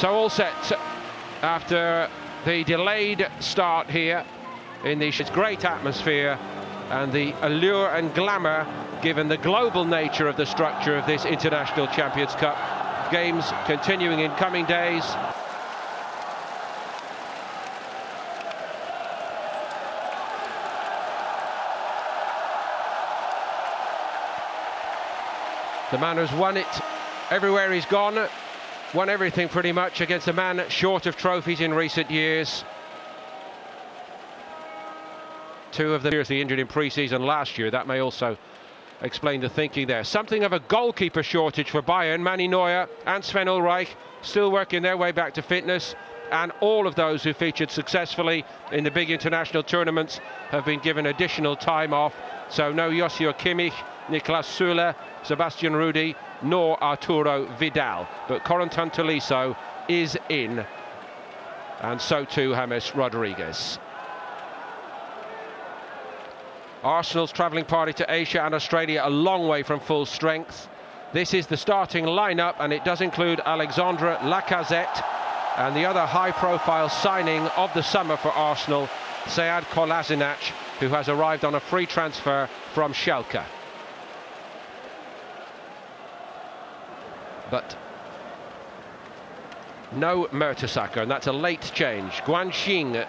So all set after the delayed start here in the great atmosphere and the allure and glamour given the global nature of the structure of this International Champions Cup. Games continuing in coming days. The man who's won it everywhere he's gone, won everything pretty much against a man short of trophies in recent years. Two of them seriously injured in pre-season last year. That may also explain the thinking there. Something of a goalkeeper shortage for Bayern. Manny Neuer and Sven Ulreich still working their way back to fitness, and all of those who featured successfully in the big international tournaments have been given additional time off. So no Joshua Kimmich, Niklas Süle, Sebastian Rudi, nor Arturo Vidal. But Corentin Tolisso is in, and so too James Rodriguez. Arsenal's travelling party to Asia and Australia a long way from full strength. This is the starting lineup, and it does include Alexandre Lacazette and the other high-profile signing of the summer for Arsenal, Sead Kolasinac, who has arrived on a free transfer from Schalke. But no Mertesacker, and that's a late change. Guanxing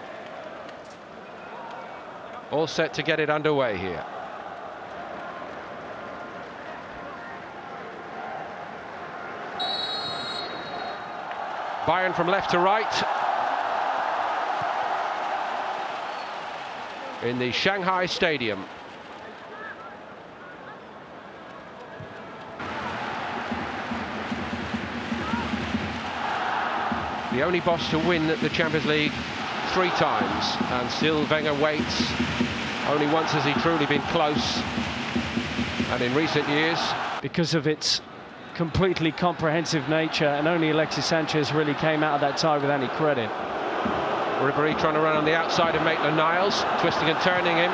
all set to get it underway here. Bayern from left to right in the Shanghai Stadium. The only boss to win the Champions League 3 times, and still Wenger waits. Only once has he truly been close, and in recent years, because of its completely comprehensive nature, and only Alexis Sanchez really came out of that tie with any credit. Ribéry trying to run on the outside of Maitland-Niles, twisting and turning him.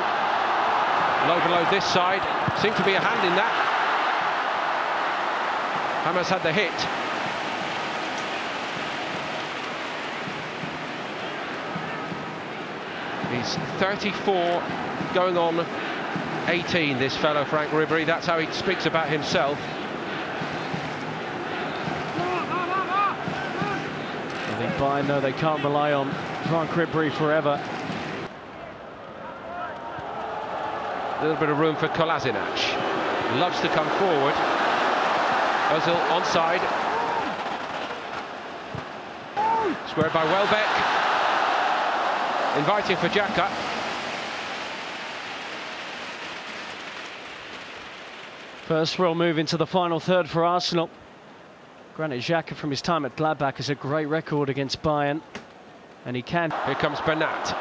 Low below this side, seemed to be a hand in that. Hamas had the hit. He's 34, going on 18, this fellow Franck Ribéry. That's how he speaks about himself. I think Bayern know they can't rely on Franck Ribéry forever. A little bit of room for Kolasinac. Loves to come forward. Ozil onside. Squared by Welbeck. Inviting for Xhaka. First real move into the final third for Arsenal. Granit Xhaka from his time at Gladbach has a great record against Bayern, and he can. Here comes Bernat.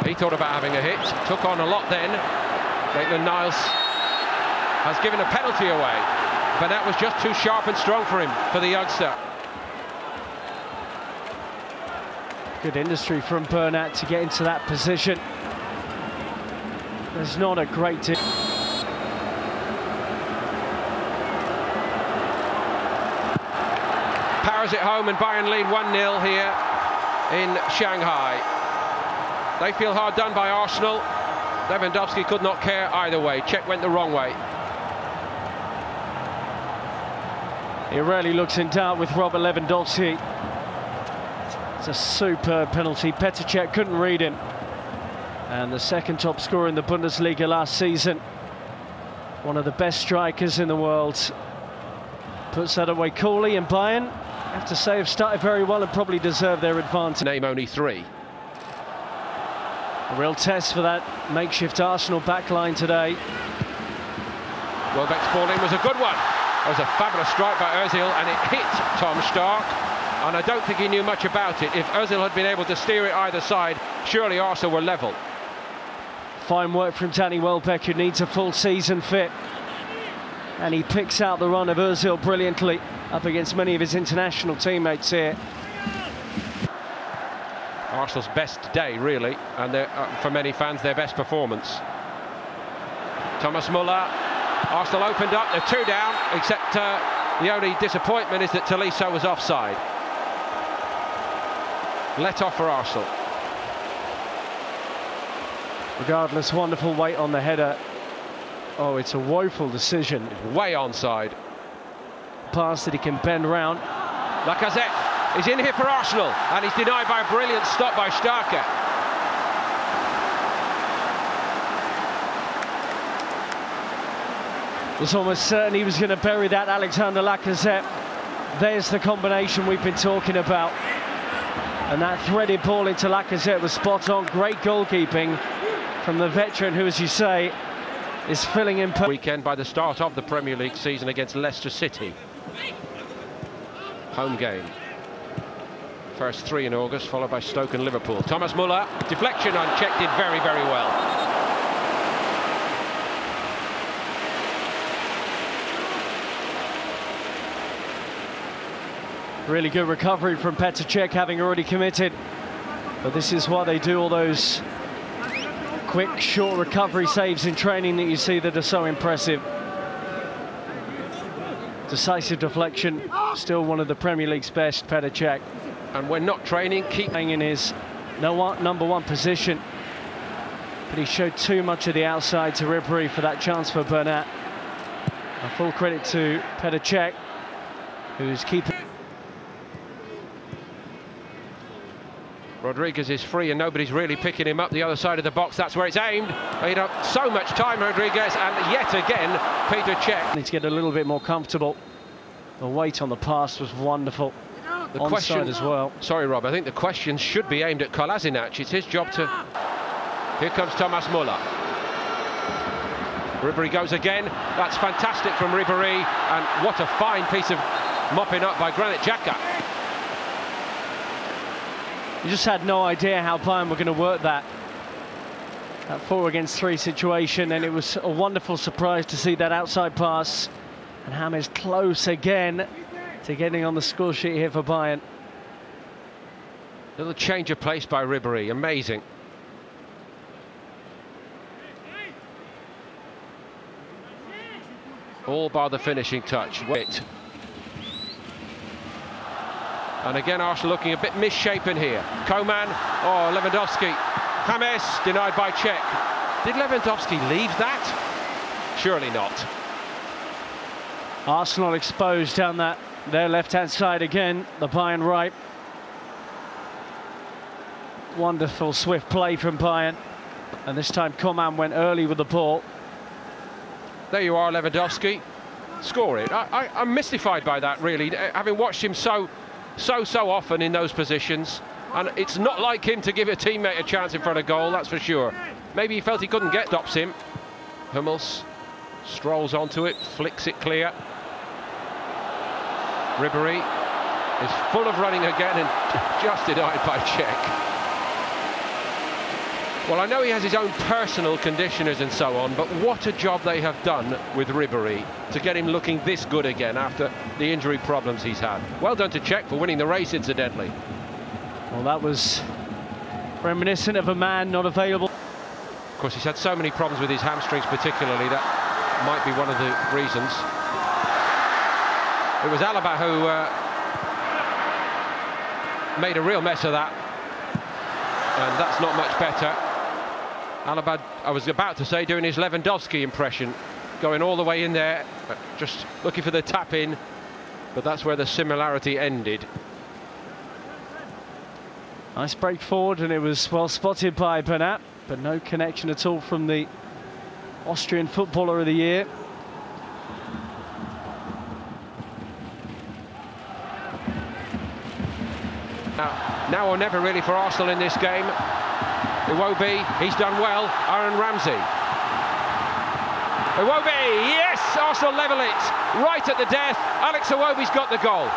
He thought about having a hit, took on a lot then. Maitland-Niles has given a penalty away. Bernat was just too sharp and strong for him, for the youngster. Good industry from Bernat to get into that position. There's not a great deal. Powers it home, and Bayern lead 1-0 here in Shanghai. They feel hard done by Arsenal. Lewandowski could not care either way. Czech went the wrong way. He rarely looks in doubt with Robert Lewandowski. It's a superb penalty. Petr Cech couldn't read him. And the second top scorer in the Bundesliga last season. One of the best strikers in the world. Puts that away coolly, and Bayern, I have to say, have started very well and probably deserve their advantage. Name only 3. A real test for that makeshift Arsenal backline today. Welbeck's ball in was a good one. It was a fabulous strike by Ozil, and it hit Tom Stark. And I don't think he knew much about it. If Ozil had been able to steer it either side, surely Arsenal were level. Fine work from Danny Welbeck, who needs a full season fit. And he picks out the run of Ozil brilliantly, up against many of his international teammates here. Arsenal's best day, really, and for many fans, their best performance. Thomas Muller. Arsenal opened up, they're 2 down, except The only disappointment is that Tolisso was offside. Let off for Arsenal. Regardless, wonderful weight on the header. Oh, it's a woeful decision. It's way onside. Pass that he can bend round. Lacazette is in here for Arsenal, and he's denied by a brilliant stop by Starker. It was almost certain he was going to bury that, Alexander Lacazette. There's the combination we've been talking about. And that threaded ball into Lacazette was spot on. Great goalkeeping from the veteran who, as you say, is filling in... Weekend by the start of the Premier League season against Leicester City. Home game. First 3 in August, followed by Stoke and Liverpool. Thomas Muller, deflection unchecked, did very, very well. Really good recovery from Petr Cech, having already committed. But this is why they do all those quick, short recovery saves in training that you see that are so impressive. Decisive deflection, still one of the Premier League's best, Petr Cech. And when not training, keep playing in his number one position. But he showed too much of the outside to Ribéry for that chance for Bernat. A full credit to Petr Cech, who's keeping... Rodriguez is free and nobody's really picking him up the other side of the box. That's where it's aimed. He had so much time, Rodriguez, and yet again, Petr Cech. Needs to get a little bit more comfortable. The weight on the pass was wonderful. The onside question as well. Sorry, Rob, I think the question should be aimed at Kolasinac. It's his job to... Here comes Thomas Muller. Ribéry goes again. That's fantastic from Ribéry, and what a fine piece of mopping up by Granit Xhaka. You just had no idea how Bayern were going to work that 4 against 3 situation, and it was a wonderful surprise to see that outside pass. And James close again to getting on the score sheet here for Bayern. Little change of pace by Ribéry, amazing. All bar the finishing touch. Wait. And again, Arsenal looking a bit misshapen here. Coman, oh, Lewandowski. James, denied by Cech. Did Lewandowski leave that? Surely not. Arsenal exposed down their left-hand side again, the Bayern right. Wonderful swift play from Bayern. And this time Coman went early with the ball. There you are, Lewandowski. Score it. I'm mystified by that, really, having watched him so often in those positions, and it's not like him to give a teammate a chance in front of goal, that's for sure. Maybe he felt he couldn't get, stops him. Hummels strolls onto it, flicks it clear. Ribéry is full of running again and just denied by Cech. Well, I know he has his own personal conditioners and so on, but what a job they have done with Ribéry to get him looking this good again after the injury problems he's had. Well done to Cech for winning the race, incidentally. Well, that was reminiscent of a man not available. Of course, he's had so many problems with his hamstrings particularly, that might be one of the reasons. It was Alaba who made a real mess of that, and that's not much better. Alaba, I was about to say, doing his Lewandowski impression, going all the way in there, just looking for the tap in, but that's where the similarity ended. Nice break forward, and it was well spotted by Bernat, but no connection at all from the Austrian Footballer of the Year. Now or never really for Arsenal in this game. Iwobi, he's done well. Aaron Ramsey. Iwobi, yes! Arsenal level it right at the death. Alex Iwobi's got the goal.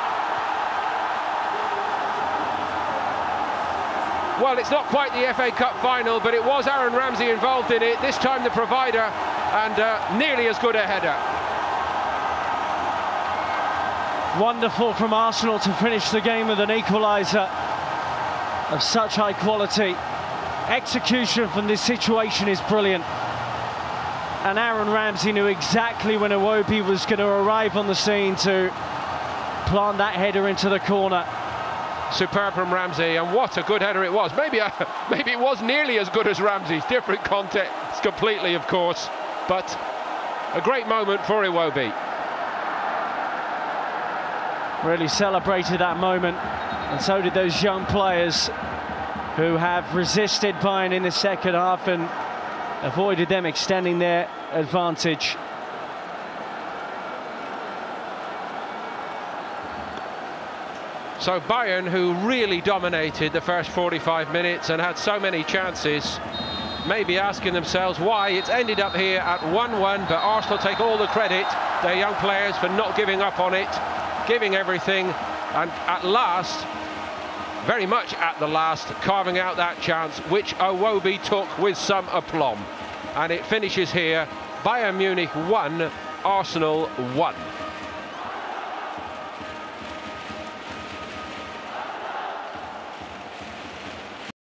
Well, it's not quite the FA Cup final, but it was Aaron Ramsey involved in it. This time the provider, and nearly as good a header. Wonderful from Arsenal to finish the game with an equaliser of such high quality. Execution from this situation is brilliant. And Aaron Ramsey knew exactly when Iwobi was going to arrive on the scene to plant that header into the corner. Superb from Ramsey, and what a good header it was. Maybe it was nearly as good as Ramsey's. Different context completely, of course, but a great moment for Iwobi. Really celebrated that moment, and so did those young players who have resisted Bayern in the second half and avoided them extending their advantage. So Bayern, who really dominated the first 45 minutes and had so many chances, may be asking themselves why it's ended up here at 1-1, but Arsenal take all the credit, their young players, for not giving up on it, giving everything, and at last, very much at the last, carving out that chance, which Iwobi took with some aplomb. And it finishes here, Bayern Munich 1, Arsenal 1.